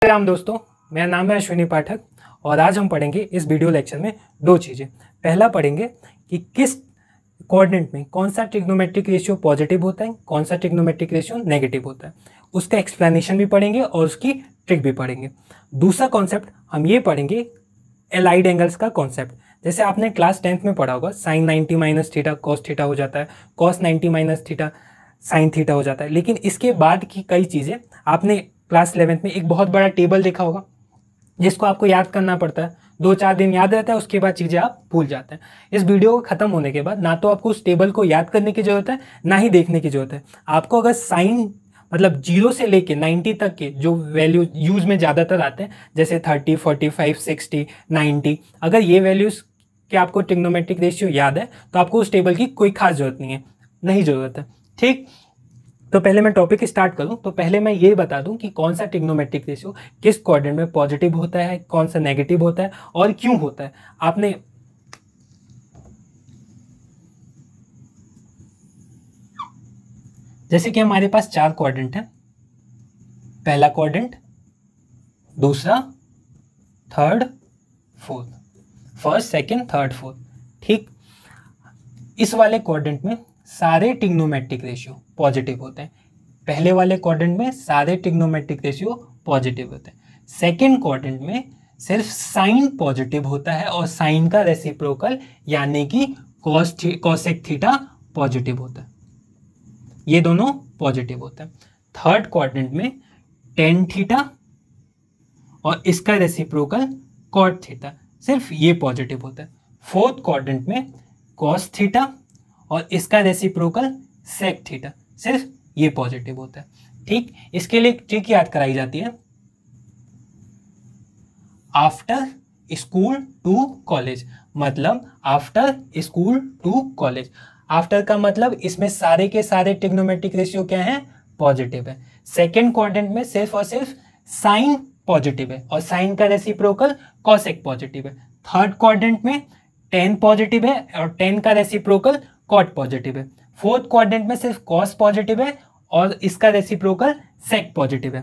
राम दोस्तों, मेरा नाम है अश्विनी पाठक और आज हम पढ़ेंगे इस वीडियो लेक्चर में दो चीज़ें। पहला पढ़ेंगे कि किस कोऑर्डिनेट में कौन सा ट्रिग्नोमेट्रिक रेशियो पॉजिटिव होता है, कौन सा ट्रिग्नोमेट्रिक रेशियो नेगेटिव होता है, उसका एक्सप्लेनेशन भी पढ़ेंगे और उसकी ट्रिक भी पढ़ेंगे। दूसरा कॉन्सेप्ट हम ये पढ़ेंगे एलाइड एंगल्स का कॉन्सेप्ट। जैसे आपने क्लास 10th में पढ़ा होगा sine 90 minus theta cos theta हो जाता है, cos 90 minus theta sine theta हो जाता है। लेकिन इसके बाद की कई चीज़ें आपने क्लास 11th में एक बहुत बड़ा टेबल देखा होगा जिसको आपको याद करना पड़ता है, 2-4 दिन याद रहता है, उसके बाद चीज़ें आप भूल जाते हैं। इस वीडियो को ख़त्म होने के बाद ना तो आपको उस टेबल को याद करने की ज़रूरत है, ना ही देखने की ज़रूरत है। आपको अगर साइन मतलब 0 से लेके 90 तक के जो वैल्यू यूज़ में ज़्यादातर आते हैं, जैसे 30, 45, 60, 90, अगर ये वैल्यूज़ के आपको ट्रिग्नोमेट्रिक रेशियो याद है तो आपको उस टेबल की कोई खास ज़रूरत नहीं ज़रूरत है। ठीक, तो पहले मैं टॉपिक स्टार्ट करूं तो पहले मैं ये बता दूं कि कौन सा ट्रिग्नोमेट्रिक रेशियो किस कोऑर्डिनेट में पॉजिटिव होता है, कौन सा नेगेटिव होता है और क्यों होता है। आपने जैसे कि हमारे पास 4 कोऑर्डिनेट हैं, पहला कोऑर्डिनेट, दूसरा, third, fourth, first, second, third, fourth. ठीक, इस वाले कोऑर्डिनेट में सारे ट्रिग्नोमेट्रिक रेशियो पॉजिटिव होते हैं। पहले वाले क्वाड्रेंट में सारे ट्रिग्नोमेट्रिक रेशियो पॉजिटिव होते हैं। सेकंड क्वाड्रेंट में सिर्फ साइन पॉजिटिव होता है और साइन का रेसिप्रोकल यानी कि कॉसेक थीटा पॉजिटिव होता है। ये दोनों पॉजिटिव होते हैं। थर्ड क्वाड्रेंट में टेन थीटा और इसका रेसिप्रोकल कॉट थीटा, सिर्फ ये पॉजिटिव होता है। फोर्थ क्वाड्रेंट में कॉस थीटा और इसका रेसिप्रोकल सेक थीटा, सिर्फ ये पॉजिटिव होता है। ठीक, इसके लिए एक ट्रिक याद कराई जाती है, आफ्टर स्कूल टू कॉलेज, मतलब after school to college. After का मतलब इसमें सारे के सारे ट्रिग्नोमेट्रिक रेशियो क्या है, पॉजिटिव है। सेकेंड क्वाड्रेंट में सिर्फ और सिर्फ साइन पॉजिटिव है और साइन का रेसिप्रोकल कॉसेक पॉजिटिव है। थर्ड क्वाड्रेंट में टेन पॉजिटिव है और टेन का रेसिप्रोकल कॉट पॉजिटिव है। फोर्थ क्वाड्रेंट में सिर्फ कॉस पॉजिटिव है और इसका रेसिप्रोकल सेक पॉजिटिव है।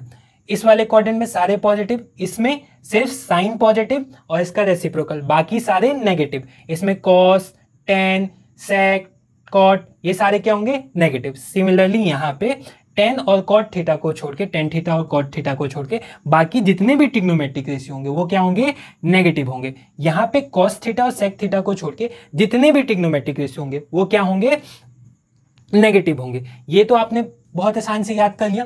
इस वाले क्वाड्रेंट में सारे पॉजिटिव, इसमें सिर्फ साइन पॉजिटिव और इसका रेसिप्रोकल, बाकी सारे नेगेटिव। इसमें कॉस, टेन, सेक, कॉट, ये सारे क्या होंगे, नेगेटिव। सिमिलरली यहाँ पे टेन और कॉट थीटा को छोड़ के, टेन थीटा और कॉट थीटा को छोड़ के बाकी जितने भी ट्रिग्नोमेट्रिक रेशियो होंगे वो क्या होंगे, नेगेटिव होंगे। यहाँ पे कॉस थीटा और सेक थीटा को छोड़ के जितने भी ट्रिग्नोमेट्रिक रेशियो होंगे वो क्या होंगे, नेगेटिव होंगे। ये तो आपने बहुत आसान से याद कर लिया,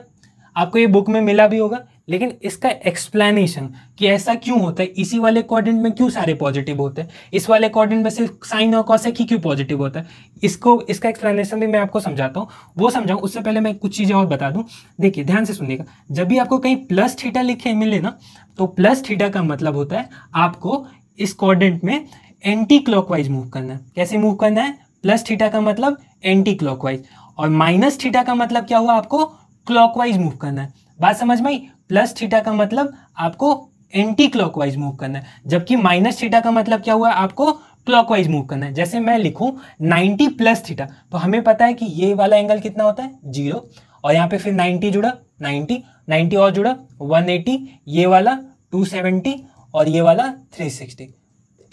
आपको ये बुक में मिला भी होगा। लेकिन इसका एक्सप्लेनेशन कि ऐसा क्यों होता है, इसी वाले कोऑर्डिनेट में क्यों सारे पॉजिटिव होते हैं, इस वाले कोऑर्डिनेट में सिर्फ साइन और कॉसेक ही क्यों पॉजिटिव होता है, इसका एक्सप्लेनेशन भी मैं आपको समझाता हूँ। वो समझाऊँ उससे पहले मैं कुछ चीज़ें और बता दूँ। देखिए ध्यान से सुनिएगा, जब भी आपको कहीं प्लस थीटा लिखे मिले ना, तो प्लस थीटा का मतलब होता है आपको इस कोऑर्डिनेट में एंटी क्लॉकवाइज मूव करना है। कैसे मूव करना है, प्लस थीटा का मतलब एंटी क्लॉकवाइज और माइनस थीटा का मतलब क्या हुआ, आपको क्लॉकवाइज मूव करना है। बात समझ में आई, प्लस थीटा का मतलब आपको एंटी क्लॉकवाइज मूव करना है, जबकि माइनस थीटा का मतलब क्या हुआ, आपको क्लॉकवाइज मूव करना है। जैसे मैं लिखूं 90 प्लस थीटा, तो हमें पता है कि ये वाला एंगल कितना होता है, 0, और यहाँ पे फिर 90 जुड़ा, 90 और जुड़ा 180, ये वाला 270 और ये वाला 360।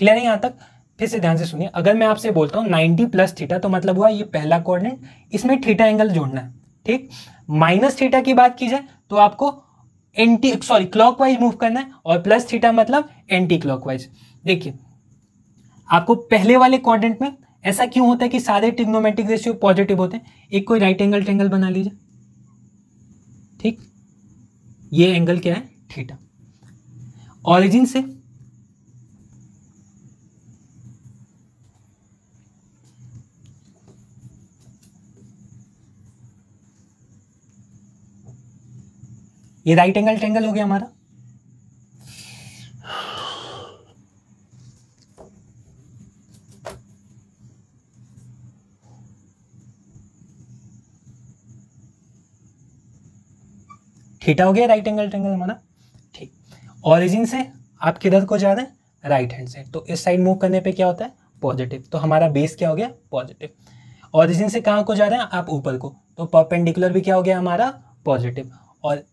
क्लियर है यहाँ तक? फिर से ध्यान से सुनिए, अगर मैं आपसे बोलता हूँ 90 प्लस थीटा तो मतलब हुआ ये पहला कोऑर्डिनेट, इसमें थीटा एंगल जोड़ना है। ठीक, माइनस थीटा की बात की जाए तो आपको क्लॉकवाइज मूव करना है और प्लस थीटा मतलब एंटी क्लॉकवाइज। देखिए आपको पहले वाले कोऑर्डिनेट में ऐसा क्यों होता है कि सारे ट्रिग्नोमेट्रिक रेशियो पॉजिटिव होते हैं। एक कोई राइट एंगल ट्रायंगल बना लीजिए। ठीक, ये एंगल क्या है, थीटा। ऑरिजिन से ये राइट एंगल ट्रायंगल हो गया हमारा। थीटा हो गया राइट एंगल ट्रायंगल हमारा। ठीक, ऑरिजिन से आप किधर को जा रहे हैं, राइट हैंड से, तो इस साइड मूव करने पे क्या होता है, पॉजिटिव। तो हमारा बेस क्या हो गया, पॉजिटिव। ऑरिजिन से कहाँ को जा रहे हैं आप, ऊपर को, तो परपेंडिकुलर भी क्या हो गया हमारा, पॉजिटिव। और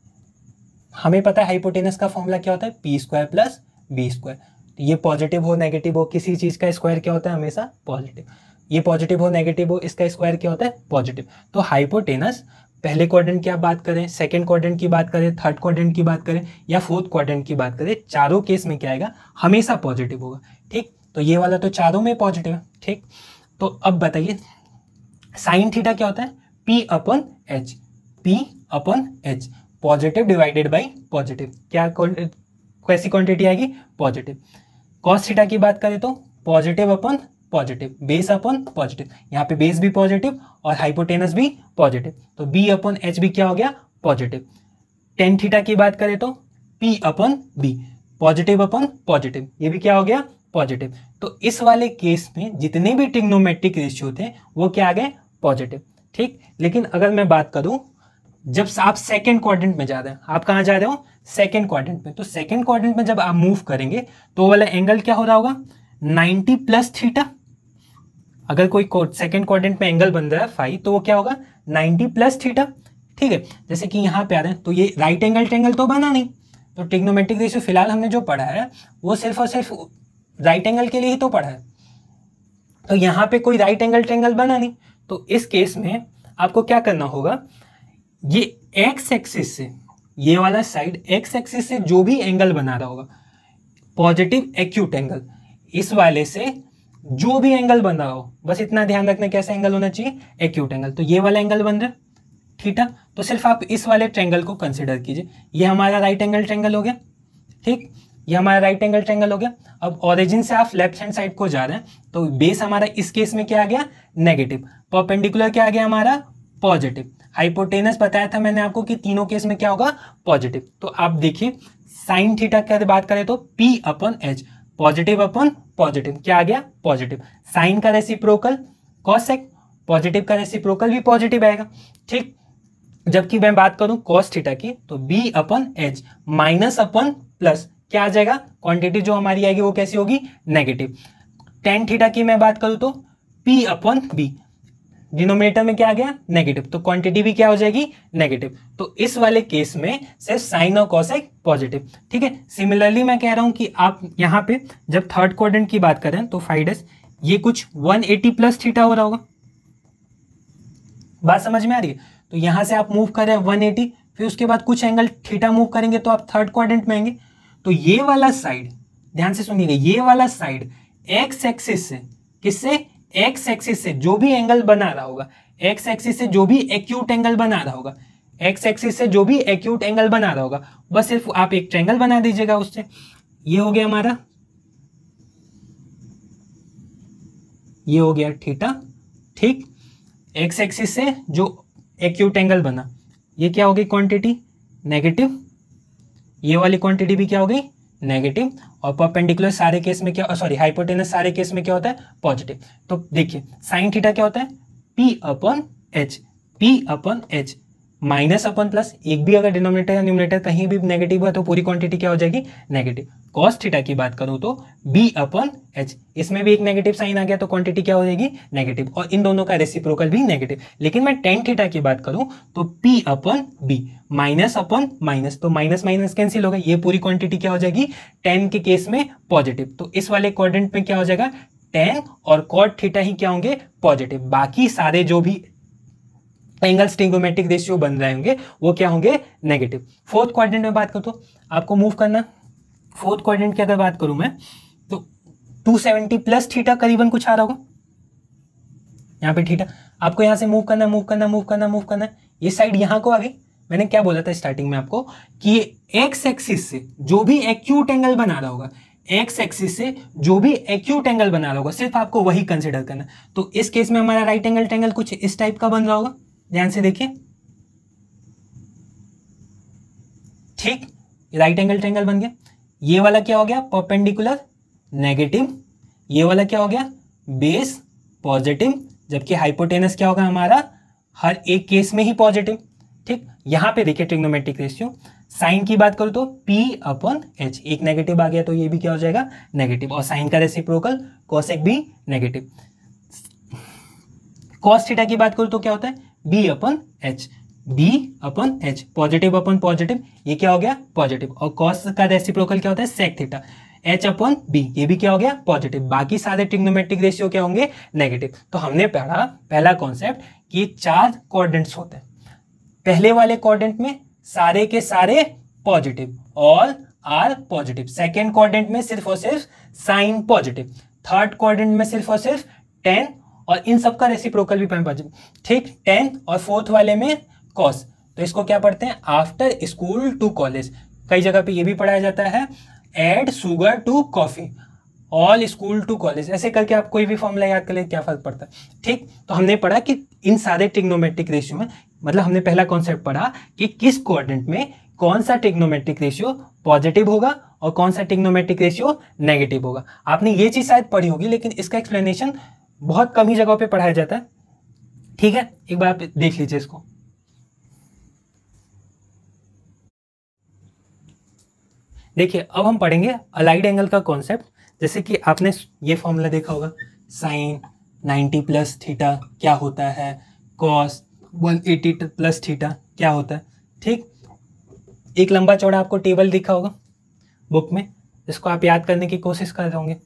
हमें पता है हाइपोटेनस का फॉर्मूला क्या होता है, P square plus B square. तो ये पॉजिटिव हो नेगेटिव हो, किसी चीज़ का स्क्वायर क्या होता है, हमेशा पॉजिटिव। ये पॉजिटिव हो नेगेटिव हो, इसका स्क्वायर क्या होता है, पॉजिटिव। तो हाइपोटेनस पहले क्वाड्रेंट की आप बात करें, सेकंड क्वाड्रेंट की बात करें, थर्ड क्वाड्रेंट की बात करें या फोर्थ क्वाड्रेंट की बात करें, चारों केस में क्या आएगा, हमेशा पॉजिटिव होगा। ठीक, तो ये वाला तो चारों में पॉजिटिव है। ठीक, तो अब बताइए साइन थीटा क्या होता है, P upon H, P upon H, positive divided by positive, क्या कैसी क्वांटिटी आएगी, पॉजिटिव। कॉस थीटा की बात करें तो पॉजिटिव अपन पॉजिटिव, बेस अपन पॉजिटिव, यहाँ पे बेस भी पॉजिटिव और हाइपोटेनस भी पॉजिटिव, तो बी अपन एच भी क्या हो गया, पॉजिटिव। टेन थीटा की बात करें तो पी अपन बी, पॉजिटिव अपन पॉजिटिव, ये भी क्या हो गया, पॉजिटिव। तो इस वाले केस में जितने भी ट्रिग्नोमेट्रिक रेशियो थे वो क्या आ गए, पॉजिटिव। ठीक, लेकिन अगर मैं बात करूं जब आप सेकंड क्वाड्रेंट में जा रहे हैं, आप कहाँ जा रहे हो, सेकंड क्वाड्रेंट में, तो सेकंड क्वाड्रेंट में जब आप मूव करेंगे तो वाला एंगल क्या हो रहा होगा, 90 प्लस थीटा। अगर कोई सेकंड क्वाड्रेंट में एंगल बन रहा है फाई, तो वो क्या होगा, 90 प्लस थीटा। ठीक है, जैसे कि यहाँ पे आ रहे हैं तो ये राइट एंगल ट्रायंगल तो बना नहीं, तो ट्रिग्नोमेट्रिक रेशियो फिलहाल हमने जो पढ़ा है वो सिर्फ और सिर्फ राइट एंगल के लिए ही तो पढ़ा है। तो यहाँ पे कोई राइट एंगल ट्रायंगल बना नहीं, तो इस केस में आपको क्या करना होगा, ये एक्स एक्सिस से, ये वाला साइड एक्स एक्सिस से जो भी एंगल बना रहा होगा, पॉजिटिव एक्यूट एंगल, इस वाले से जो भी एंगल बन रहा हो, बस इतना ध्यान रखना कैसा एंगल होना चाहिए, एक्यूट एंगल। तो ये वाला एंगल बन रहा है थीटा, तो सिर्फ आप इस वाले ट्रायंगल को कंसिडर कीजिए, ये हमारा राइट एंगल ट्रायंगल हो गया। ठीक, ये हमारा राइट एंगल ट्रायंगल हो गया। अब ओरिजिन से आप लेफ्ट हैंड साइड को जा रहे हैं, तो बेस हमारा इस केस में क्या आ गया, नेगेटिव, परपेंडिकुलर क्या आ गया हमारा, पॉजिटिव। हाइपोटेनस बताया था मैंने आपको कि तीनों केस में क्या होगा, पॉजिटिव। तो आप देखिए साइन थीटा की बात करें तो पी अपन एच, पॉजिटिव अपन पॉजिटिव, क्या आ गया, पॉजिटिव। साइन का रेसिप्रोकल कॉसेक, पॉजिटिव का रेसिप्रोकल भी पॉजिटिव आएगा। ठीक, जबकि मैं बात करूं कॉस थीटा की तो बी अपन एच माइनस अपन प्लस, क्या आ जाएगा, क्वांटिटी जो हमारी आएगी वो कैसी होगी, नेगेटिव। टेन थीटा की मैं बात करूं तो पी अपन बी, डिनोमिनेटर में क्या आ गया, नेगेटिव, तो क्वांटिटी भी क्या हो जाएगी, नेगेटिव। तो इस वाले केस में सिर्फ साइन और कॉसेक पॉजिटिव। ठीक है, सिमिलरली मैं कह रहा हूं कि आप यहाँ पे जब थर्ड क्वाड्रेंट की बात करें तो फाइडस ये कुछ 180 प्लस थीटा हो रहा होगा, बात समझ में आ रही है। तो यहां से आप मूव कर रहे हैं 180, फिर उसके बाद कुछ एंगल थीटा मूव करेंगे तो आप थर्ड क्वाड्रेंट में आएंगे। तो ये वाला साइड, ध्यान से सुनिएगा, ये वाला साइड एक्स एक्सिस से, किससे, एक्स एक्सिस से जो भी एंगल बना रहा होगा, एक्स एक्सिस से जो भी एक्यूट एंगल बना रहा होगा, एक्स एक्सिस से जो भी एक्यूट एंगल बना रहा होगा, बस सिर्फ आप एक ट्रायंगल बना दीजिएगा उससे। ये हो गया हमारा, ये हो गया थीटा। ठीक, एक्स एक्सिस से जो एक्यूट एंगल बना, ये क्या हो गई, क्वांटिटी नेगेटिव, ये वाली क्वांटिटी भी क्या हो गई, नेगेटिव। और परपेंडिकुलर सारे केस में क्या, सॉरी हाइपोटेनस सारे केस में क्या होता है, पॉजिटिव। तो देखिए साइन थीटा क्या होता है, पी अपन एच, पी अपन एच माइनस अपन प्लस, एक भी अगर डिनोमिनेटर या न्यूमरेटर कहीं भी नेगेटिव है तो पूरी क्वांटिटी क्या हो जाएगी, नेगेटिव। कॉस थीटा की बात करूं तो बी अपन एच, इसमें भी एक नेगेटिव साइन आ गया तो क्वांटिटी क्या हो जाएगी, नेगेटिव, और इन दोनों का रेसिप्रोकल भी नेगेटिव। लेकिन मैं टेन थीटा की बात करूं तो पी अपन बी माइनस अपन माइनस, तो माइनस माइनस कैंसिल होगा, ये पूरी क्वांटिटी क्या हो जाएगी, टेन के केस में पॉजिटिव। तो इस वाले क्वाड्रेंट में क्या हो जाएगा, टेन और कॉट थीटा ही क्या होंगे, पॉजिटिव, बाकी सारे जो भी एंगल्स ट्रिग्नोमेट्रिक रेशियो बन रहे होंगे वो क्या होंगे, नेगेटिव। फोर्थ क्वाड्रेंट में बात करो तो आपको मूव करना, फोर्थ क्वाड्रेंट की अगर बात करूं मैं तो 270 प्लस थीटा करीबन कुछ आ रहा होगा, यहाँ पे थीटा आपको यहाँ से मूव करना मूव करना मूव करना मूव करना, ये साइड यहाँ को आ गई। मैंने क्या बोला था स्टार्टिंग में आपको कि एक्स एक्सिस से जो भी एक्यूट एंगल बना रहा होगा, एक्स एक्सिस से जो भी एक्यूट एंगल बना रहा होगा सिर्फ आपको वही कंसिडर करना। तो इस केस में हमारा राइट एंगल ट्रायंगल कुछ इस टाइप का बन रहा होगा, ध्यान से देखिए। ठीक, राइट एंगल ट्रायंगल बन गया। ये वाला क्या हो गया, परपेंडिकुलर नेगेटिव, ये वाला क्या हो गया, बेस पॉजिटिव, जबकि हाइपोटेनस क्या होगा हमारा, हर एक केस में ही पॉजिटिव। ठीक, यहां पे देखिए ट्रिग्नोमेट्रिक रेशियो, साइन की बात करूं तो P अपन एच, एक नेगेटिव आ गया तो ये भी क्या हो जाएगा, नेगेटिव, और साइन का रेसिप्रोकल कोसेक भी नेगेटिव। कॉस थीटा की बात करूं तो क्या होता है, B अपन एच, बी अपन एच, पॉजिटिव अपन पॉजिटिव, ये क्या हो गया पॉजिटिव, और कॉस का रेसिप्रोकल क्या होता है सेक थीटा, एच अपन बी, ये भी क्या हो गया पॉजिटिव, बाकी सारे ट्रिग्नोमेट्रिक रेशियो क्या होंगे नेगेटिव। तो हमने पढ़ा पहला कॉन्सेप्ट कि 4 कोऑर्डिनेट्स होते हैं, पहले वाले कोऑर्डिनेट में सारे के सारे positive, all are positive, second coordinate में सिर्फ और सिर्फ साइन पॉजिटिव, थर्ड कोऑर्डिनेट में सिर्फ और सिर्फ 10 और इन सबका रेसिप्रोकल भी पॉजिटिव, ठीक 10, और फोर्थ वाले में कॉस। तो इसको क्या पढ़ते हैं आफ्टर स्कूल टू कॉलेज, कई जगह पे ये भी पढ़ाया जाता है add sugar to coffee, all school to college, ऐसे करके आप कोई भी फॉर्मूला याद कर ले, क्या फर्क पड़ता है, ठीक। तो हमने पढ़ा कि इन सारे ट्रिग्नोमेट्रिक रेशियो में, मतलब हमने पहला कॉन्सेप्ट पढ़ा कि किस कोऑर्डिनेट में कौन सा ट्रिग्नोमेट्रिक रेशियो पॉजिटिव होगा और कौन सा ट्रिग्नोमेट्रिक रेशियो नेगेटिव होगा। आपने ये चीज शायद पढ़ी होगी, लेकिन इसका एक्सप्लेनेशन बहुत कम ही जगहों पे पढ़ाया जाता है, ठीक है। एक बार आप देख लीजिए इसको। देखिए अब हम पढ़ेंगे अलाइड एंगल का कॉन्सेप्ट। जैसे कि आपने ये फॉर्मूला देखा होगा, साइन 90 प्लस थीटा क्या होता है, कॉस 180 प्लस थीटा क्या होता है, ठीक। एक लंबा चौड़ा आपको टेबल दिखा होगा बुक में, जिसको आप याद करने की कोशिश कर रहे होंगे,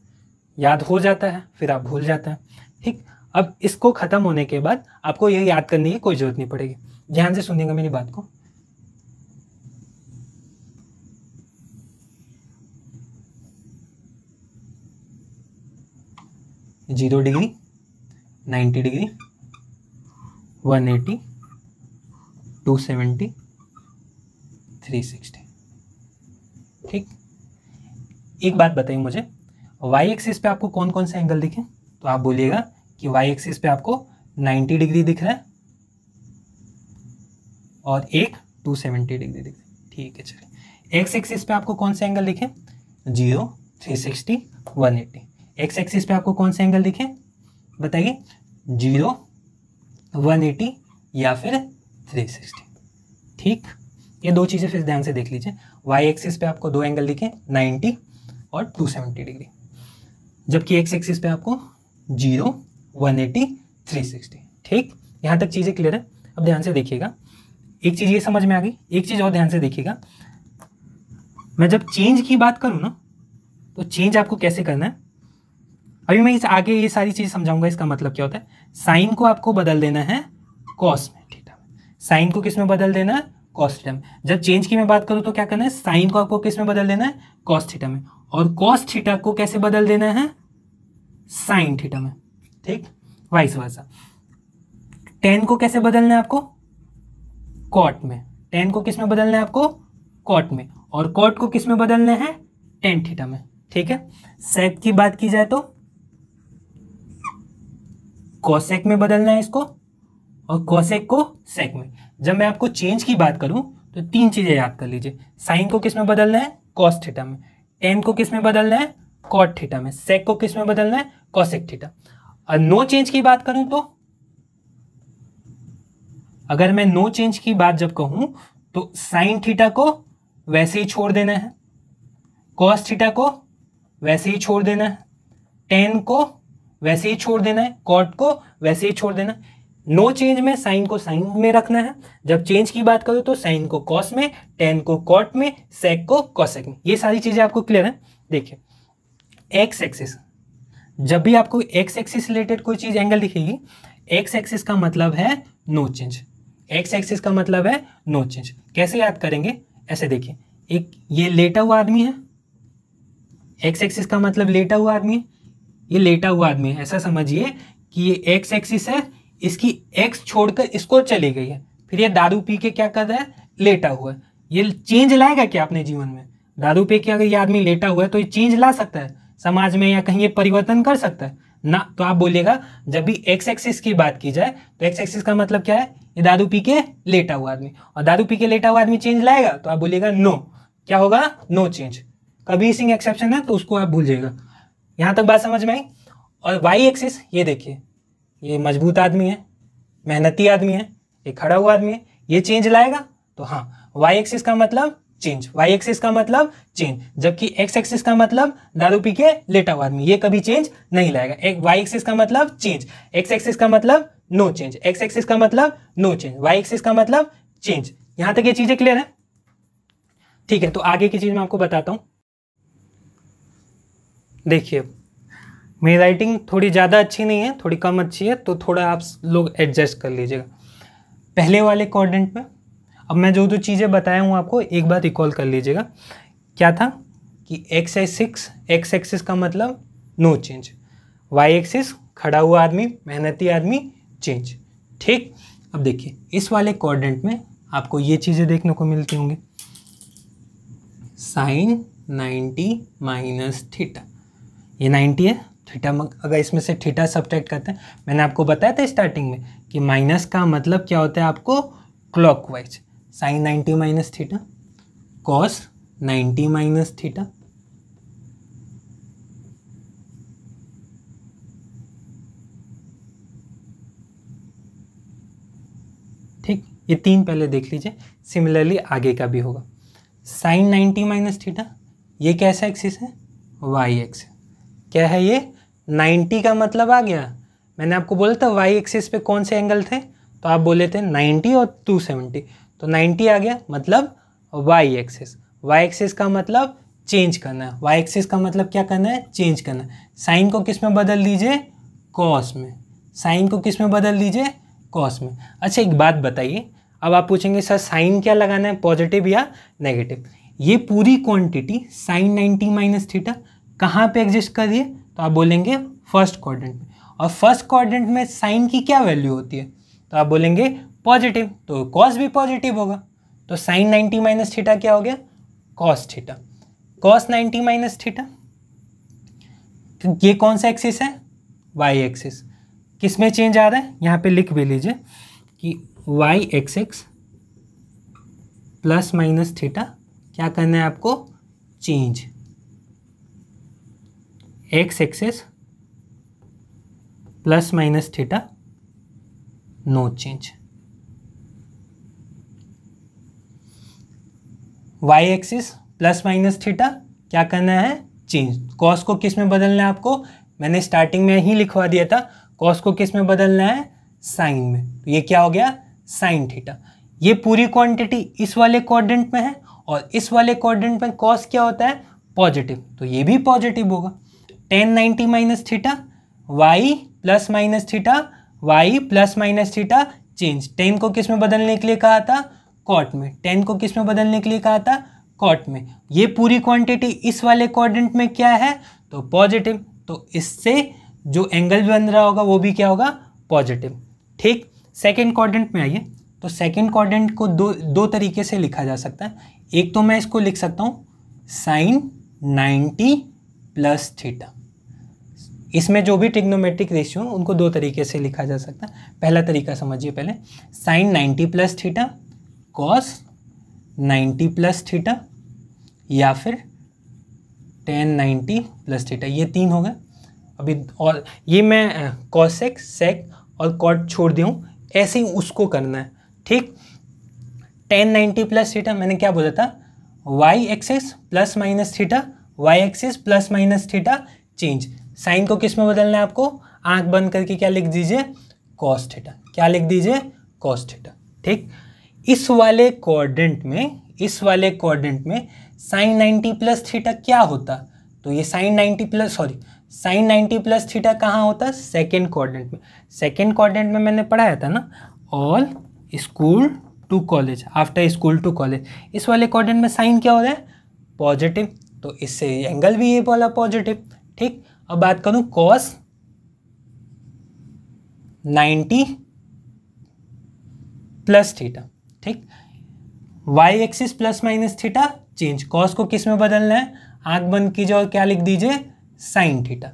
याद हो जाता है फिर आप भूल जाते हैं, ठीक। अब इसको खत्म होने के बाद आपको ये याद करने की कोई जरूरत नहीं पड़ेगी, ध्यान से सुनिएगा मेरी बात को। जीरो डिग्री, 90 डिग्री, 180, 270, 360, ठीक। एक बात बताइए मुझे, वाई एक्सिस पे आपको कौन कौन से एंगल दिखे, तो आप बोलिएगा कि वाई एक्सिस पे आपको 90 डिग्री दिख रहा है और एक 270 डिग्री दिख रहा है, ठीक है। चलिए एक्स एक्सिस पे आपको कौन से एंगल दिखे, 0, 360, 180। एक्स एक्सिस पे आपको कौन से एंगल दिखे बताइए, 0, 180 या फिर 360, ठीक। ये दो चीज़ें फिर ध्यान से देख लीजिए, वाई एक्सिस पे आपको दो एंगल दिखे 90 और 270 डिग्री, जबकि एक्स एक्सिस पे आपको 0, 180, 360, ठीक। यहाँ तक चीज़ें क्लियर है। अब ध्यान से देखिएगा, एक चीज़ ये समझ में आ गई, एक चीज़ और ध्यान से देखिएगा, मैं जब चेंज की बात करूँ ना, तो चेंज आपको कैसे करना है, अभी मैं इस आगे ये सारी चीज़ समझाऊंगा। इसका मतलब क्या होता है, साइन को आपको बदल देना है कॉस में, थीटा में, साइन को किस में बदल देना है कॉस थीटा में। जब चेंज की मैं बात करूँ तो क्या करना है, साइन को आपको किस में बदल देना है कॉस थीटा में, और कॉस थीटा को कैसे बदल देना है साइन थीटा में, ठीक। वाइस वर्सा, टेन को कैसे बदलना है आपको कॉट में, टेन को किस में बदलना है आपको कॉट में, और कॉट को किस में बदलना है टेन थीटा में, ठीक है। सेक की बात की जाए तो कोसेक में बदलना है इसको, और कोसेक को सेक में। जब मैं आपको चेंज की बात करूं तो तीन चीजें याद कर लीजिए, साइन को किस में बदलना है कॉस थीटा में, टेन को किस में बदलना है कॉट थीटा में, सेक को किस में बदलना है कोसेक थीटा। और नो चेंज की बात करूं तो, अगर मैं नो चेंज की बात जब कहूं तो साइन थीटा को वैसे ही छोड़ देना है, कॉस थीटा को वैसे ही छोड़ देना है, टेन को वैसे ही छोड़ देना है, कॉट को वैसे ही छोड़ देना है। नो चेंज में साइन को साइन में रखना है, जब चेंज की बात करूं तो साइन को कॉस में, टेन को कॉट में, सेक को कोसेक में। ये सारी चीजें आपको क्लियर है। देखिए एक्स एक्सिस, जब भी आपको एक्स एक्सिस रिलेटेड कोई चीज एंगल दिखेगी, एक्स एक्सिस का मतलब है नो चेंज, एक्स एक्सिस का मतलब है नो चेंज। कैसे याद करेंगे, ऐसे देखिए, एक ये लेटा हुआ आदमी है, एक्स एक्सिस का मतलब लेटा हुआ आदमी है, ये लेटा हुआ आदमी है, ऐसा समझिए कि ये एक्स एक्सिस है, इसकी एक्स छोड़कर इसको चली गई है, फिर ये दारू पी के क्या कर रहा है लेटा हुआ है। ये चेंज लाएगा क्या अपने जीवन में, दारू पी के अगर ये आदमी लेटा हुआ है तो ये चेंज ला सकता है समाज में, या कहीं ये परिवर्तन कर सकता है ना। तो आप बोलिएगा जब भी एक्स एक्सिस की बात की जाए तो एक्स एक्सिस का मतलब क्या है, ये दारू पी के लेटा हुआ आदमी, और दारू पी के लेटा हुआ आदमी चेंज लाएगा तो आप बोलिएगा नो, क्या होगा नो चेंज। कभी सिंग एक्सेप्शन है तो उसको आप भूल जाइएगा। यहाँ तक बात समझ में आई। और वाई एक्सिस, ये देखिए, ये मजबूत आदमी है, मेहनती आदमी है, ये खड़ा हुआ आदमी है, ये चेंज लाएगा तो हाँ, वाई एक्सिस का मतलब चेंज, वाई एक्सिस का मतलब चेंज, जबकि एक्स एक्सिस का मतलब दारू पी के लेटा हुआ आदमी, ये कभी चेंज नहीं लाएगा। एक वाई एक्सिस का मतलब चेंज, एक्स एक्सिस का मतलब नो चेंज, एक्स एक्सिस का मतलब नो चेंज, वाई एक्सिस का मतलब चेंज। यहां तक ये चीजें क्लियर है? ठीक है, तो आगे की चीज मैं आपको बताता हूं। देखिए मेरी राइटिंग थोड़ी ज़्यादा अच्छी नहीं है, थोड़ी कम अच्छी है, तो थोड़ा आप लोग एडजस्ट कर लीजिएगा। पहले वाले क्वाड्रेंट में अब मैं जो चीज़ें बताया हूँ आपको एक बार रिकॉल कर लीजिएगा। क्या था कि एक्स एक्सिस का मतलब नो चेंज, वाई एक्सिस खड़ा हुआ आदमी, मेहनती आदमी, चेंज। ठीक, अब देखिए इस वाले क्वाड्रेंट में आपको ये चीज़ें देखने को मिलती होंगी, साइन 90 माइनस थीटा, ये 90 है, थीटा अगर इसमें से थीटा सब्ट्रैक्ट करते हैं, मैंने आपको बताया था स्टार्टिंग में कि माइनस का मतलब क्या होता है आपको clockwise, sine 90 minus theta, cos 90 minus theta, ठीक, ये तीन पहले देख लीजिए। सिमिलरली आगे का भी होगा, साइन 90 माइनस थीटा, ये कैसा एक्सिस है, वाई एक्सिस। क्या है ये, 90 का मतलब आ गया, मैंने आपको बोला था वाई एक्सिस पे कौन से एंगल थे, तो आप बोले थे 90 और 270, तो 90 आ गया मतलब वाई एक्सिस। वाई एक्सिस का मतलब चेंज करना है, वाई एक्सिस का मतलब क्या करना है, चेंज करना है। साइन को किस में बदल दीजिए, कॉस में, साइन को किस में बदल दीजिए, कॉस में। अच्छा एक बात बताइए, अब आप पूछेंगे सर साइन क्या लगाना है, पॉजिटिव या नेगेटिव। ये पूरी क्वांटिटी साइन 90 माइनस थीटा कहाँ पे एग्जिस्ट कर रही है, तो आप बोलेंगे फर्स्ट क्वाड्रेंट में, और फर्स्ट क्वाड्रेंट में साइन की क्या वैल्यू होती है, तो आप बोलेंगे पॉजिटिव, तो कॉस भी पॉजिटिव होगा, तो साइन 90 माइनस थीटा क्या हो गया, cos theta, cos 90 minus theta. ये कौन सा एक्सिस है, वाई एक्सिस। किस में चेंज आ रहा है, यहाँ पे लिख भी लीजिए कि Y axis plus minus theta क्या करना है आपको, change, X axis plus minus theta no change, Y axis plus minus theta क्या करना है, चेंज। कॉस को किस में बदलना है आपको, मैंने स्टार्टिंग में ही लिखवा दिया था, कॉस को किस में बदलना है, साइन में, तो ये क्या हो गया, साइन थीटा। ये पूरी क्वांटिटी इस वाले क्वाड्रेंट में है, और इस वाले क्वाड्रेंट में कॉस क्या होता है, पॉजिटिव, तो ये भी पॉजिटिव होगा। Tan 90 minus theta, Y plus minus theta, Y plus minus theta, change. Tan को किस में बदलने के लिए कहा था, कॉट में, टेन को किस में बदलने के लिए कहा था, कॉट में। ये पूरी क्वांटिटी इस वाले क्वाड्रेंट में क्या है, तो पॉजिटिव, तो इससे जो एंगल बन रहा होगा वो भी क्या होगा, पॉजिटिव। ठीक, सेकेंड क्वाड्रेंट में आइए, तो सेकेंड क्वाड्रेंट को दो तरीके से लिखा जा सकता है। एक तो मैं इसको लिख सकता हूँ साइन 90 प्लस थीटा, इसमें जो भी ट्रिग्नोमेट्रिक रेशियो उनको दो तरीके से लिखा जा सकता है। पहला तरीका समझिए पहले, sine 90 plus theta cos 90 plus theta, या फिर टेन 90 प्लस थीटा, ये तीन हो गए अभी। और ये मैं कॉसेक, सेक और कॉट छोड़ दिया हूँ, ऐसे ही उसको करना है। ठीक, टेन 90 प्लस थीटा मैंने क्या बोला था, Y axis plus minus theta, Y axis plus minus theta, change. Sine को किस में बदलना है आपको, आंख बंद करके क्या लिख दीजिए, कॉस थीटा, क्या लिख दीजिए, कॉस थीटा। ठीक, इस वाले क्वाड्रेंट में साइन 90 प्लस थीटा क्या होता, तो ये साइन 90 प्लस थीटा कहाँ होता, सेकेंड क्वाड्रेंट में। सेकेंड क्वाड्रेंट में मैंने पढ़ाया था ना, all school to college, after school to college. इस वाले क्वाड्रेंट में साइन क्या हो रहा है, पॉजिटिव, तो इससे एंगल भी ये वाला पॉजिटिव। ठीक, अब बात करूं कॉस 90 प्लस थीटा। ठीक, Y axis plus minus theta, change. Cos को किस में बदलना है, आंख बंद कीजिए और क्या लिख दीजिए, sine theta.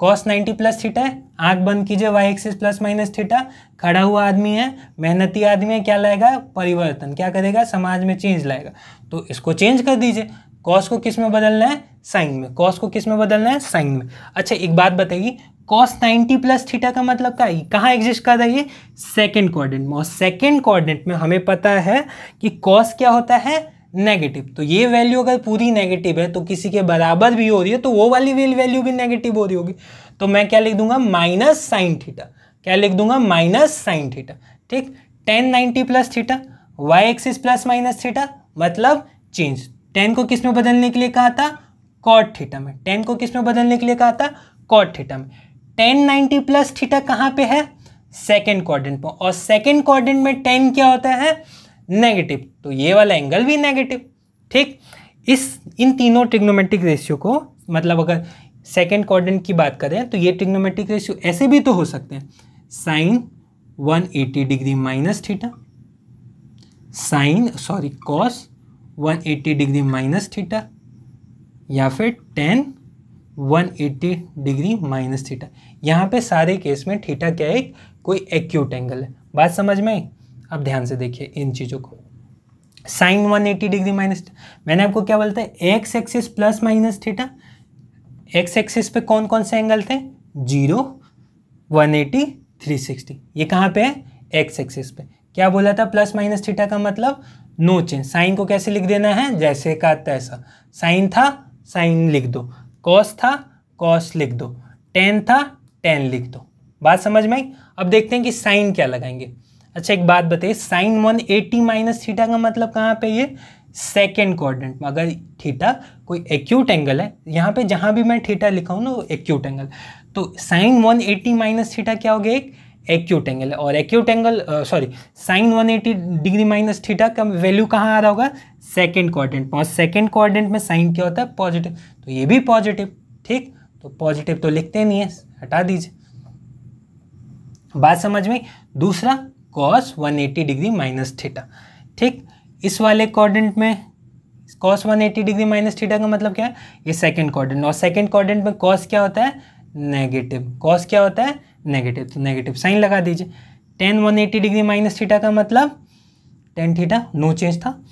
Cos 90 plus theta है, आंख बंद कीजिए, Y axis plus minus theta, खड़ा हुआ आदमी है, मेहनती आदमी है, क्या लाएगा, परिवर्तन, क्या करेगा, समाज में चेंज लाएगा, तो इसको चेंज कर दीजिए। कॉस को किस में बदलना है, साइन में, कॉस को किस में बदलना है, साइन में। अच्छा एक बात बताइए, कॉस 90 प्लस थीटा का मतलब क्या है, कहाँ एग्जिस्ट कर रहा है, ये सेकेंड क्वाड्रेंट में, और सेकेंड क्वाड्रेंट में हमें पता है कि कॉस क्या होता है, नेगेटिव, तो ये वैल्यू अगर पूरी नेगेटिव है तो किसी के बराबर भी हो रही है तो वो वाली वैल्यू भी नेगेटिव हो रही होगी, तो मैं क्या लिख दूंगा, माइनस साइन थीटा, क्या लिख दूंगा, माइनस साइन थीटा। ठीक, tan 90 plus theta, Y axis plus minus theta मतलब चेंज। टेन को किस में बदलने के लिए कहा था? कॉट थीटा में। टेन को किस में बदलने के लिए कहा था? कॉट थीटा में। टेन 90 प्लस थीटा कहाँ पे है? सेकेंड क्वाड्रेंट पर, और सेकेंड क्वाड्रेंट में टेन क्या होता है? नेगेटिव, तो ये वाला एंगल भी नेगेटिव। ठीक, इन तीनों ट्रिग्नोमेट्रिक रेशियो को, मतलब अगर सेकेंड क्वाड्रेंट की बात करें तो ये ट्रिग्नोमेट्रिक रेशियो ऐसे भी तो हो सकते हैं, sine 180 degree minus theta, cos 180 degree minus theta, या फिर टेन 180 डिग्री माइनस थीटा। यहाँ पे सारे केस में थीटा क्या है? कोई एक्यूट एंगल है। बात समझ में आई? अब ध्यान से देखिए इन चीज़ों को। साइन 180 डिग्री माइनस, मैंने आपको क्या बोलता है? X axis plus minus theta. X axis पे कौन कौन से एंगल थे? 0, 180, 360। ये कहाँ पे है? एक्स एक्सिस पे। क्या बोला था? प्लस माइनस थीटा का मतलब नो चेंज। साइन को कैसे लिख देना है? जैसे का तैसा। साइन था, साइन लिख दो। कॉस था, कॉस लिख दो। टेन था, टेन लिख दो। बात समझ में आई? अब देखते हैं कि साइन क्या लगाएंगे। अच्छा एक बात बताइए, साइन 180 माइनस थीटा का मतलब कहाँ पे? ये सेकेंड क्वाड्रेंट में। अगर थीटा कोई एक्यूट एंगल है, यहाँ पे जहाँ भी मैं थीटा लिखा हूँ ना वो एक्यूट एंगल, तो साइन 180 माइनस थीटा क्या हो गया? एक एक्यूट एंगल है। और acute angle sine 180 degree minus theta का वैल्यू कहाँ आ रहा होगा? सेकेंड क्वाड्रेंट में। और सेकेंड क्वाड्रेंट में साइन क्या होता है? पॉजिटिव, तो ये भी पॉजिटिव। ठीक, तो पॉजिटिव तो लिखते नहीं है, हटा दीजिए। बात समझ में? दूसरा कॉस 180 डिग्री माइनस थीटा। ठीक, इस वाले क्वाड्रेंट में कॉस 180 डिग्री माइनस थीटा का मतलब क्या है? ये सेकेंड क्वाड्रेंट, और सेकेंड क्वाड्रेंट में कॉस क्या होता है? नेगेटिव। कॉस क्या होता है? नेगेटिव, तो नेगेटिव साइन लगा दीजिए। टेन 180 डिग्री माइनस थीटा का मतलब टेन थीटा, नो चेंज था।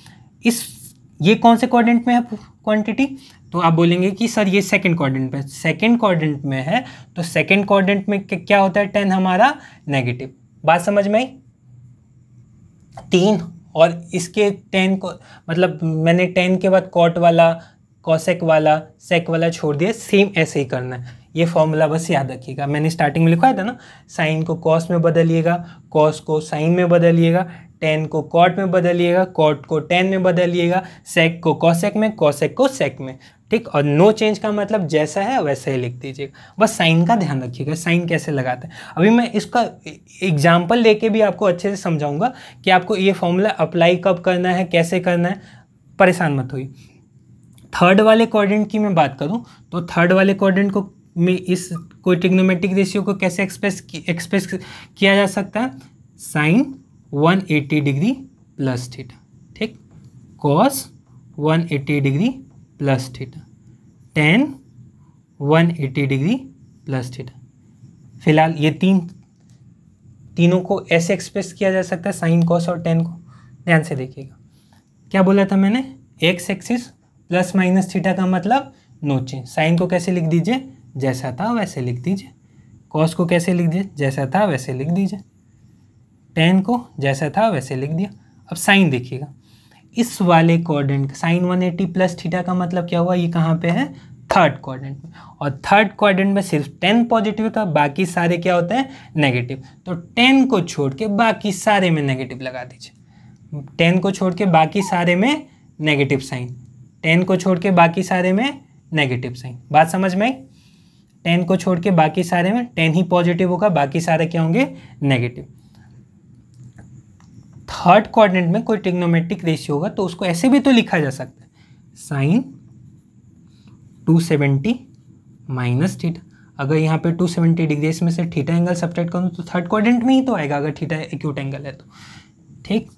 ये कौन से क्वाड्रेंट में है क्वांटिटी? तो आप बोलेंगे कि सर ये सेकंड क्वाड्रेंट में, सेकंड क्वाड्रेंट में है, तो सेकंड क्वाड्रेंट में क्या होता है? टेन हमारा नेगेटिव। बात समझ में आई? तीन, और इसके टेन को मतलब मैंने टेन के बाद कॉट वाला, कॉसेक वाला, सेक वाला छोड़ दिया। सेम ऐसे ही करना है। ये फॉर्मूला बस याद रखिएगा, मैंने स्टार्टिंग में लिखवाया था ना, साइन को कॉस में बदलिएगा, कॉस को साइन में बदलिएगा, टेन को कॉट में बदलिएगा, कॉट को टेन में बदलिएगा, सेक को कॉसेक में, कॉसेक को सेक में। ठीक, और नो चेंज का मतलब जैसा है वैसा ही लिख दीजिएगा। बस साइन का ध्यान रखिएगा, साइन कैसे लगाते हैं। अभी मैं इसका एग्जाम्पल लेके भी आपको अच्छे से समझाऊंगा कि आपको ये फॉर्मूला अप्लाई कब करना है, कैसे करना है, परेशान मत होइए। थर्ड वाले क्वाड्रेंट की मैं बात करूँ तो थर्ड वाले क्वाड्रेंट को में इस कोई ट्रिग्नोमेट्रिक रेशियो को कैसे एक्सप्रेस किया जा सकता है? Sine 180 degree plus theta. ठीक, cos 180 degree plus theta, tan 180 degree plus theta. फिलहाल ये तीनों को ऐसे एक्सप्रेस किया जा सकता है, साइन, कॉस और टेन को। ध्यान से देखिएगा, क्या बोला था मैंने? X axis plus minus theta का मतलब नो चेंज। साइन को कैसे लिख दीजिए? जैसा था वैसे लिख दीजिए। कॉस को कैसे लिख दीजिए? जैसा था वैसे लिख दीजिए। टेन को जैसा था वैसे लिख दिया। अब साइन देखिएगा, इस वाले क्वाड्रेंट साइन 180 प्लस थीटा का मतलब क्या हुआ? ये कहाँ पे है? थर्ड क्वाड्रेंट में। और थर्ड क्वाड्रेंट में सिर्फ 10 पॉजिटिव था, बाकी सारे क्या होते हैं? नेगेटिव। तो 10 को छोड़ के बाकी सारे में नेगेटिव लगा दीजिए। 10 को छोड़ के बाकी सारे में नेगेटिव साइन, 10 को छोड़ के बाकी सारे में नेगेटिव साइन। बात समझ में आई? 10 को छोड़ के बाकी सारे में 10 ही पॉजिटिव होगा, बाकी सारे क्या होंगे? नेगेटिव। थर्ड क्वाड्रेंट में कोई ट्रिग्नोमेट्रिक रेशियो होगा तो उसको ऐसे भी तो लिखा जा सकता है, साइन 270 माइनस थीटा। अगर यहाँ पे 270 डिग्री इसमें से थीटा एंगल सब्ट्रैक्ट करूँ तो थर्ड क्वाड्रेंट में ही तो आएगा, अगर थीटा एक्यूट एंगल है तो। ठीक,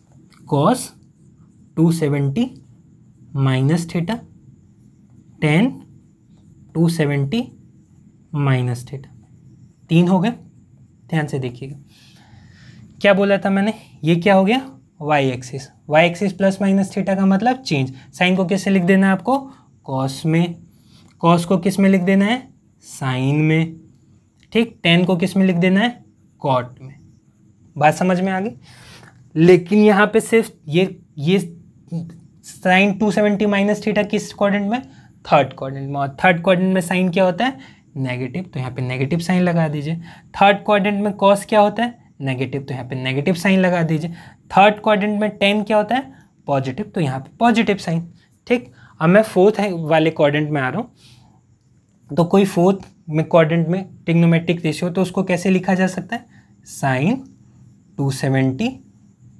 cos 270 minus theta, tan 270 minus theta. तीन हो गए। ध्यान से देखिएगा, क्या बोला था मैंने? ये क्या हो गया? Y axis. Y axis plus minus theta का मतलब चेंज। साइन को कैसे लिख देना है आपको? कॉस में। कॉस को किस में लिख देना है? साइन में। ठीक, टेन को किस में लिख देना है? कॉट में। बात समझ में आ गई? लेकिन यहाँ पे सिर्फ ये साइन 270 माइनस थीटा किस क्वाड्रेंट में? थर्ड क्वाड्रेंट में। और थर्ड क्वाड्रेंट में साइन क्या होता है? नेगेटिव, तो यहाँ पे नेगेटिव साइन लगा दीजिए। थर्ड क्वाड्रेंट में कॉस क्या होता है? नेगेटिव, तो यहाँ पे नेगेटिव साइन लगा दीजिए। थर्ड क्वाड्रेंट में 10 क्या होता है, पॉजिटिव, तो यहाँ पे पॉजिटिव साइन। ठीक, अब मैं फोर्थ वाले क्वाड्रेंट में आ रहा हूँ। तो कोई फोर्थ में क्वाड्रेंट में ट्रिग्नोमेट्रिक रेशियो, तो उसको कैसे लिखा जा सकता है, sine 270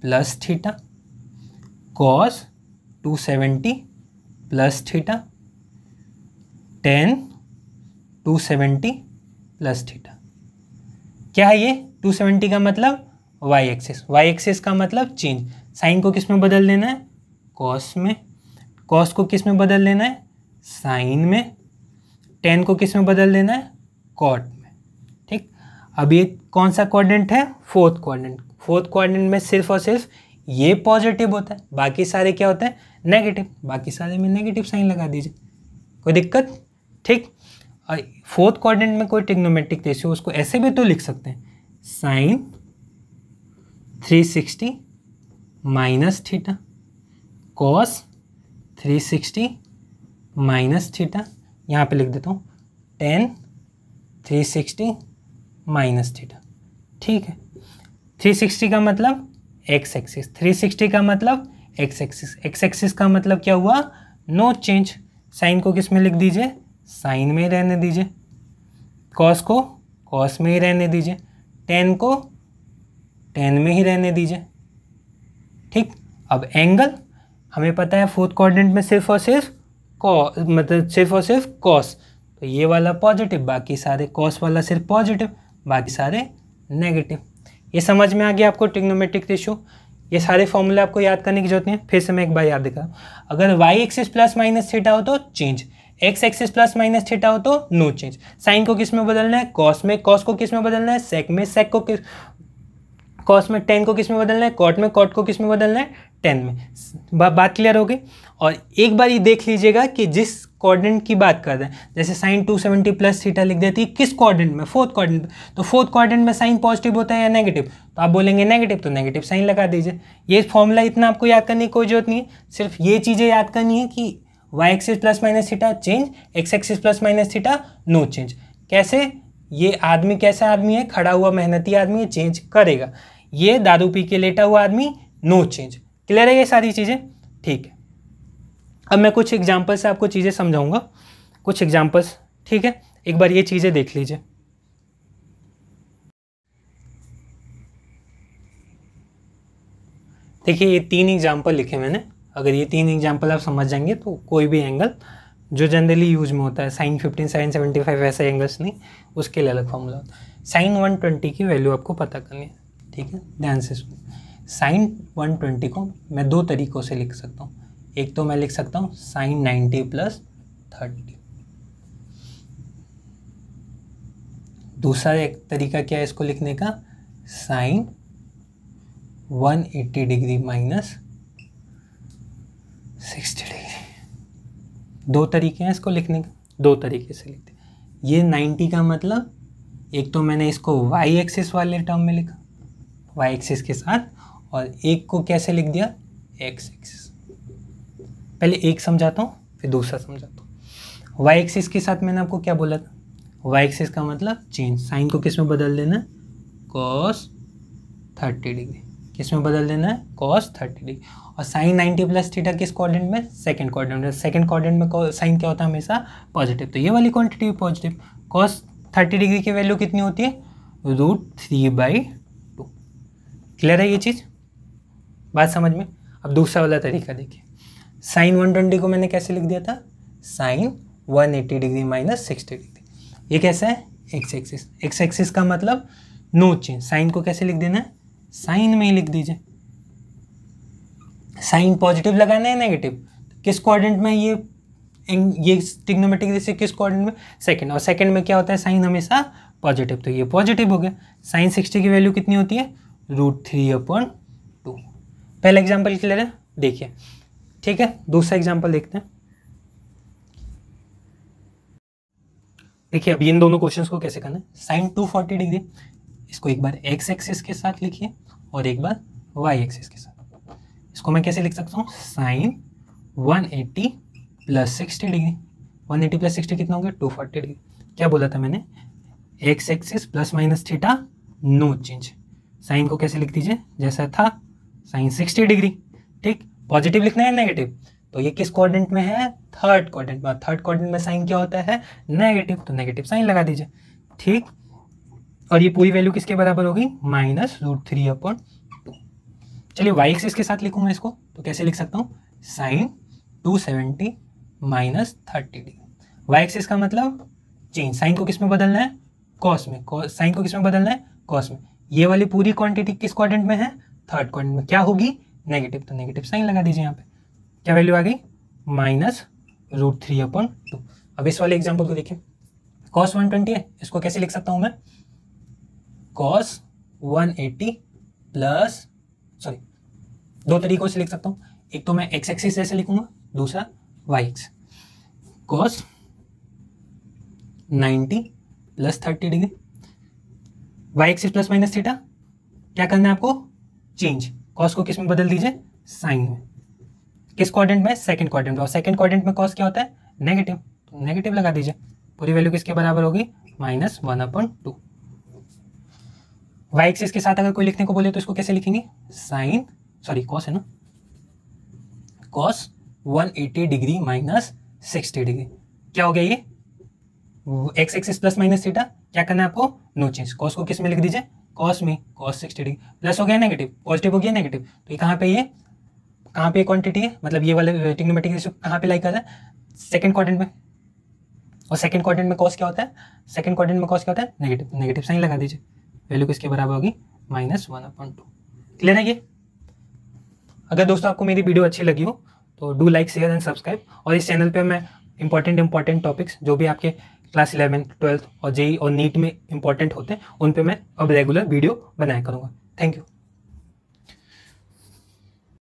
plus theta cos 270 plus theta tan 270 plus theta. क्या है ये 270 का मतलब वाई एक्सिस, वाई एक्सिस का मतलब चेंज। साइन को किस में बदल देना है, कॉस में, कॉस को किस में बदल देना है, साइन में, टेन को किस में बदल देना है, कॉट में। ठीक, अब ये कौन सा क्वाड्रेंट है, फोर्थ क्वाड्रेंट। फोर्थ क्वाड्रेंट में सिर्फ और सिर्फ ये पॉजिटिव होता है, बाकी सारे क्या होते हैं, नेगेटिव। बाकी सारे में नेगेटिव साइन लगा दीजिए, कोई दिक्कत। ठीक, और फोर्थ क्वाड्रेंट में कोई ट्रिग्नोमेट्रिक रेशियो, उसको ऐसे भी तो लिख सकते हैं, sine 360 minus theta cos 360 minus theta, यहाँ पे लिख देता हूँ टेन 360 माइनस थीटा। ठीक है, 360 का मतलब एक्स एक्सिस, 360 का मतलब एक्स एक्सिस, एक्स एक्सिस का मतलब क्या हुआ, नो चेंज। साइन को किस में लिख दीजिए, साइन में ही रहने दीजिए, कॉस को कॉस में ही रहने दीजिए, टेन को टेन में ही रहने दीजिए। ठीक, अब एंगल हमें पता है फोर्थ क्वाड्रेंट में सिर्फ और सिर्फ मतलब सिर्फ और सिर्फ कॉस, तो ये वाला पॉजिटिव, बाकी सारे कॉस वाला सिर्फ पॉजिटिव, बाकी सारे नेगेटिव। ये समझ में आ गया आपको ट्रिग्नोमेट्रिक रेशियो। ये सारे फॉर्मूले आपको याद करने की जरूरत नहीं है, फिर से मैं एक बार याद दिखा। अगर Y axis plus minus theta हो तो change, X axis plus minus theta हो तो नो चेंज। साइन को किस में बदलना है, कॉस में, कॉस को किस में बदलना है, सेक में, सेक को कॉस में, टेन को किस में बदलना है, कॉट में, कॉट को किस में बदलना है, टेन में। बात क्लियर हो गई। और एक बार ये देख लीजिएगा कि जिस क्वाड्रेंट की बात कर रहे हैं, जैसे साइन 270 प्लस थीटा लिख देती है, किस क्वाड्रेंट में, फोर्थ क्वाड्रेंट में। तो फोर्थ क्वाड्रेंट में साइन पॉजिटिव होता है या नेगेटिव, तो आप बोलेंगे नेगेटिव, तो नेगेटिव साइन लगा दीजिए। ये फॉर्मूला इतना आपको याद करने की कोई जरूरत नहीं है, सिर्फ ये चीज़ें याद करनी है कि Y axis plus minus theta change, X axis plus minus theta no change. कैसे, ये आदमी कैसा आदमी है, खड़ा हुआ मेहनती आदमी है, चेंज करेगा। ये दारू पी के लेटा हुआ आदमी, नो चेंज। क्लियर है ये सारी चीज़ें। ठीक है, अब मैं कुछ एग्जाम्पल से आपको चीज़ें समझाऊंगा, कुछ एग्जाम्पल्स। ठीक है, एक बार ये चीज़ें देख लीजिए। देखिए ये 3 एग्जाम्पल लिखे मैंने, अगर ये 3 एग्जाम्पल आप समझ जाएंगे तो कोई भी एंगल जो जनरली यूज में होता है, साइन 15 साइन 75 ऐसे एंगल्स नहीं, उसके लिए अलग फॉर्मूला होता है। साइन 120 की वैल्यू आपको पता करनी है। ठीक है, ध्यान से सुनिए। साइन 120 को मैं 2 तरीक़ों से लिख सकता हूँ। एक तो मैं लिख सकता हूँ साइन 90 प्लस 30। दूसरा एक तरीका क्या है इसको लिखने का, साइन 180 डिग्री माइनस 60 डिग्री। 2 तरीके हैं इसको लिखने के, 2 तरीके से लिखते हैं। ये 90 का मतलब, एक तो मैंने इसको वाई एक्सिस वाले टर्म में लिखा, वाई एक्सिस के साथ, और एक को कैसे लिख दिया, एक्स एक्सिस। पहले एक समझाता हूँ फिर दूसरा समझाता हूँ। वाई एक्सिस के साथ मैंने आपको क्या बोला था, वाई एक्सिस का मतलब चेंज, साइन को किस में बदल देना है, कॉस 30 डिग्री, किस में बदल देना है, कॉस 30 डिग्री। और साइन 90 प्लस थीटा किस क्वाड्रेंट में, सेकंड क्वाड्रेंट में। सेकंड क्वाड्रेंट में साइन क्या होता है, हमेशा पॉजिटिव, तो ये वाली क्वांटिटी पॉजिटिव। कॉस 30 डिग्री की वैल्यू कितनी होती है, √3/2। क्लियर है ये चीज़, बात समझ में। अब दूसरा वाला तरीका देखिए, साइन 120 को मैंने कैसे लिख दिया था, साइन 180 डिग्री माइनस 60 डिग्री। ये कैसा है, एक्स एक्सिस। एक्स एक्सिस का मतलब नो चेंज, साइन को कैसे लिख देना है, साइन में ही लिख दीजिए। साइन पॉजिटिव लगाना है नेगेटिव, किस क्वाड्रेंट में ये ट्रिग्नोमेट्रिक रेशियो किस क्वाड्रेंट में, सेकंड। और सेकंड में क्या होता है, साइन हमेशा पॉजिटिव, तो ये पॉजिटिव हो गया। साइन 60 की वैल्यू कितनी होती है, √3/2। पहला एग्जाम्पल क्लियर है, देखिए। ठीक है, दूसरा एग्जाम्पल देखते हैं। देखिए अब इन दोनों क्वेश्चंस को कैसे करना है। साइन 240 डिग्री, इसको एक बार एक्स एक्सिस के साथ लिखिए और एक बार वाई एक्सिस के साथ। इसको मैं कैसे लिख सकता हूँ, साइन 180 प्लस 60 डिग्री। 180 प्लस 60 कितना हो गया, 240 डिग्री। क्या बोला था मैंने, X axis plus minus theta no change. Sine को कैसे लिख दीजिए, जैसा था साइन 60 डिग्री। ठीक, पॉजिटिव लिखना है नेगेटिव, तो ये किस क्वाड्रेंट में है? थर्ड क्वाड्रेंट में। थर्ड क्वाड्रेंट में साइन क्या होता है? नेगेटिव, तो नेगेटिव साइन लगा दीजिए। ठीक, और ये पूरी वैल्यू किसके बराबर होगी? -√3/2। चलिए वाई एक्सिस के साथ लिखूंगा इसको, तो कैसे लिख सकता हूँ? Sign 270 -30 degree. वाई एक्सिस का मतलब चेंज, साइन को किस में बदलना है? कॉस में। साइन को किस में बदलना है? कॉस में। ये वाली पूरी क्वांटिटी किस क्वाड्रेंट में है? थर्ड क्वाड्रेंट में। क्या होगी? नेगेटिव, तो नेगेटिव साइन लगा दीजिए यहाँ पे। क्या वैल्यू आ गई? -√3/2। अब इस वाले एग्जाम्पल को देखिए, cos 120 है, इसको कैसे लिख सकता हूँ मैं? cos 180 प्लस, सॉरी, दो तरीकों से लिख सकता हूँ। एक तो मैं एक्स एक्सिस जैसे लिखूंगा, दूसरा Y X. cos 90 plus 30 degree, Y axis plus minus theta. क्या करना है आपको? चेंज, cos को किस में बदल दीजिए? साइन में। किस क्वाड्रेंट में? सेकंड क्वाड्रेंट में। और सेकंड क्वाड्रेंट में cos क्या होता है? नेगेटिव, तो नेगेटिव लगा दीजिए। पूरी वैल्यू किसके बराबर होगी? -1/2। वाई एक्सिस के साथ अगर कोई लिखने को बोले तो इसको कैसे लिखेंगे? साइन, सॉरी cos है ना, cos 180 डिग्री -60 डिग्री। क्या हो गया ये? X axis plus minus theta. क्या करना है आपको? No change. cos को किस में लिख दीजिए? cos में, cos 60 डिग्री। प्लस हो गया नेगेटिव, पॉजिटिव हो गया नेगेटिव, तो ये कहाँ पे, ये कहाँ पे क्वांटिटी है? मतलब ये वाले ट्रिग्नोमेट्रिक रेशियो कहाँ पे लाई कर रहा है? सेकंड क्वाड्रेंट में। और सेकंड क्वाड्रेंट में cos क्या होता है? सेकंड क्वाड्रेंट में cos क्या होता है? नेगेटिव, नेगेटिव साइन लगा दीजिए। वैल्यू किसके बराबर होगी? -1/2। क्लियर है ये? अगर दोस्तों आपको मेरी वीडियो अच्छी लगी हो तो do like, share and subscribe. और इस चैनल पे मैं इंपॉर्टेंट टॉपिक्स जो भी आपके क्लास 11, 12 और जेई और नीट में इंपॉर्टेंट होते हैं उन पे मैं अब रेगुलर वीडियो बनाया करूँगा। Thank you.